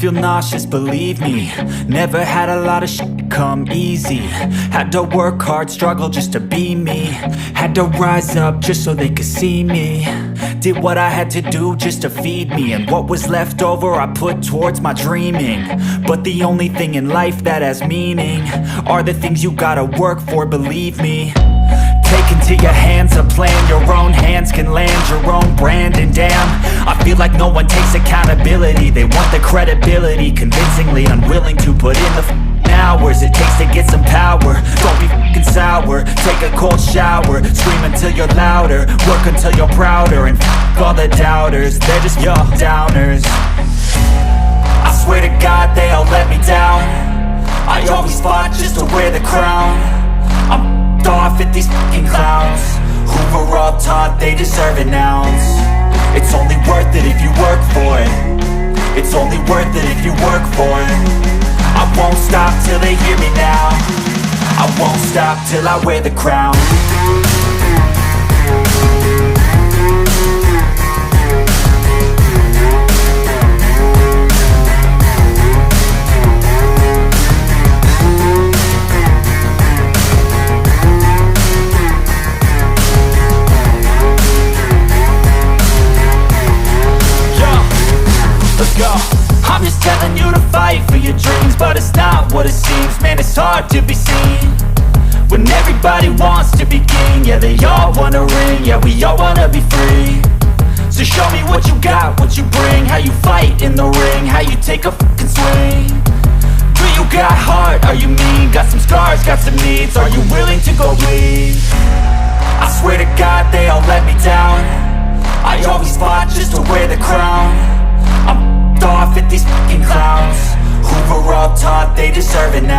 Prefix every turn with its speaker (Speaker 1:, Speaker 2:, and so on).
Speaker 1: feel nauseous, believe me. Never had a lot of shit come easy. Had to work hard, struggle just to be me. Had to rise up just so they could see me. Did what I had to do just to feed me. And what was left over I put towards my dreaming. But the only thing in life that has meaning are the things you gotta work for, believe me. Take into your hands a plan. Your own hands can land your own brand. And damn, I feel like no one takes accountability. They want the credibility, convincingly unwilling to put in the hours it takes to get some power. Don't be f***ing sour. Take a cold shower. Scream until you're louder. Work until you're prouder. And f*** all the doubters, they're just your downers. I swear to God they all let me down. I always fought just to wear the crown. I'm off at these fucking clowns who were all taught they deserve an ounce. It's only worth it if you work for it. It's only worth it if you work for it. I won't stop till they hear me now. I won't stop till I wear the crown. I'm just telling you to fight for your dreams, but it's not what it seems. Man, it's hard to be seen when everybody wants to be king. Yeah, they all wanna ring, yeah, we all wanna be free. So show me what you got, what you bring. How you fight in the ring, how you take a fucking swing. Do you got heart, are you mean? Got some scars, got some needs, are you willing to go bleed? I swear to God they all let me down. I always fought just to wear the crown. I'm off at these fucking clowns who were all taught they deserve an